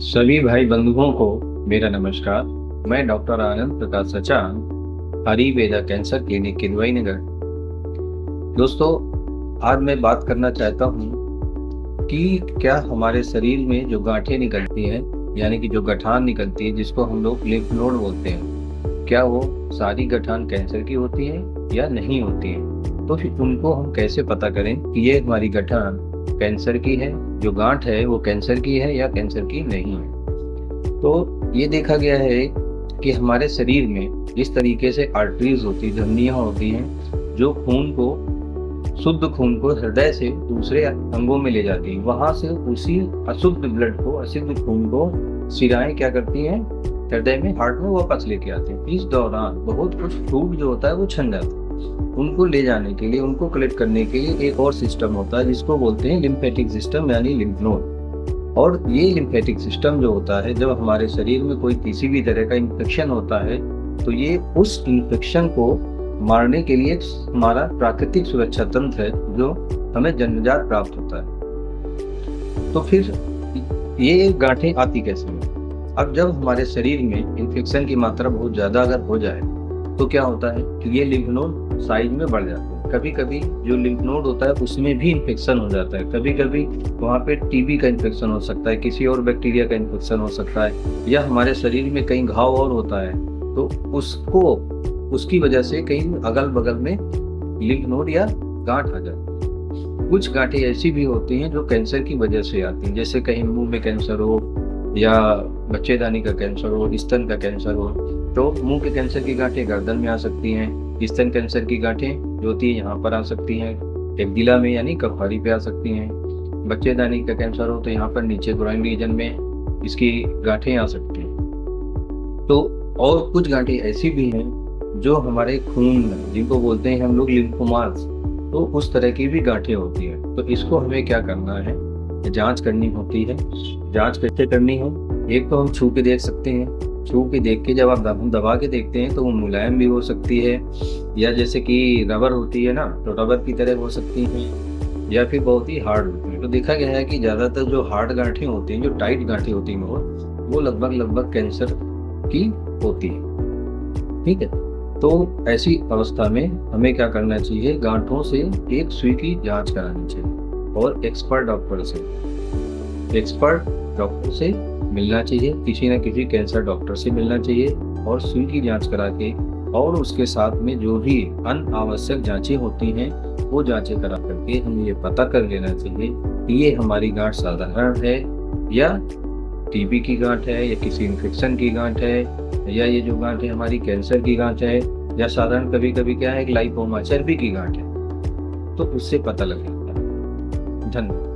सभी भाई बंधुओं को मेरा नमस्कार। मैं doctor Anand Prakash Sachan, Ayurveda cancer clinic Kidwai नगर। दोस्तों, आज मैं बात करना चाहता हूँ कि क्या हमारे शरीर में जो गांठें निकलती हैं, यानी कि जो गठान निकलती है जिसको हम लोग लिम्फ नोड बोलते हैं, क्या वो सारी गठान कैंसर की होती है या नहीं होती है। तो फिर उनको हम कैसे पता करें कि ये हमारी गठान कैंसर की है, जो गांठ है वो कैंसर की है या कैंसर की नहीं है। तो ये देखा गया है कि हमारे शरीर में जिस तरीके से आर्टरीज होती, धमनियाँ होती हैं, जो खून को, शुद्ध खून को हृदय से दूसरे अंगों में ले जाती है, वहां से उसी अशुद्ध ब्लड को, अशुद्ध खून को शिराएं क्या करती हैं, हृदय में, हार्ट में वापस लेके आते हैं। इस दौरान बहुत कुछ फ्लूइड जो होता है वो छन जाता है। उनको ले जाने के लिए, उनको कलेक्ट करने के लिए एक और सिस्टम होता है जिसको बोलते हैं लिम्फेटिक सिस्टम, यानी लिम्फ नोड। और ये लिम्फेटिक सिस्टम जो होता है, जब हमारे शरीर में कोई किसी भी तरह का इन्फेक्शन होता है तो ये उस इन्फेक्शन को मारने के लिए हमारा प्राकृतिक सुरक्षा तंत्र है जो हमें जन्मजात प्राप्त होता है। तो फिर ये गांठें आती कैसे हैं? अब जब हमारे शरीर में इन्फेक्शन की मात्रा बहुत ज़्यादा अगर हो जाए तो क्या होता है कि ये लिम्फ नोड साइज में बढ़ जाते हैं। कभी कभी जो लिम्फ नोड होता है उसमें भी इन्फेक्शन हो जाता है। कभी कभी वहाँ पे टीबी का इन्फेक्शन हो सकता है, किसी और बैक्टीरिया का इन्फेक्शन हो सकता है, या हमारे शरीर में कहीं घाव और होता है तो उसको, उसकी वजह से कहीं अगल बगल में लिम्फ नोड या गांठ आ जाती है। कुछ गांठें ऐसी भी होती हैं जो कैंसर की वजह से आती हैं, जैसे कहीं मुंह में कैंसर हो, या बच्चेदानी का कैंसर हो, स्तन का कैंसर हो। तो मुंह के कैंसर की गांठें गर्दन में आ सकती हैं, स्तन कैंसर की गांठें जो होती है यहाँ पर आ सकती हैं, एग्जिला में यानी कफारी पे आ सकती हैं। बच्चेदानी का कैंसर हो तो यहाँ पर नीचे ग्रोइन रीजन में इसकी गांठें आ सकती हैं। तो और कुछ गांठें ऐसी भी हैं जो हमारे खून, जिनको बोलते हैं हम लोग लिम्फोमास, तो उस तरह की भी गांठें होती हैं। तो इसको हमें क्या करना है, जांच करनी होती है। जांच कैसे करनी है? एक तो हम छू के देख सकते हैं। छू के देख के जब आप दबा के देखते हैं तो वो मुलायम भी हो सकती है, या जैसे कि रबर होती है ना, तो रबर की तरह हो सकती है, या फिर बहुत ही हार्ड होती है। तो देखा गया है कि ज़्यादातर जो हार्ड गांठें होती हैं, जो टाइट गांठें होती हैं, वो लगभग कैंसर की होती है। ठीक है, तो ऐसी अवस्था में हमें क्या करना चाहिए, गांठों से एक सुई की जांच करानी चाहिए और एक्सपर्ट डॉक्टर से मिलना चाहिए, किसी न किसी कैंसर डॉक्टर से मिलना चाहिए और सुई की जांच करा के, और उसके साथ में जो भी अनावश्यक जांचें होती हैं वो जांचें करा करके हमें ये पता कर लेना चाहिए कि ये हमारी गांठ साधारण है या टीबी की गांठ है, या किसी इन्फेक्शन की गांठ है, या ये जो गांठ है हमारी कैंसर की गांठ है, या साधारण कभी कभी क्या है, एक लाइपोमा, चर्बी की गांठ है। तो उससे पता लग जाता है। धन्यवाद।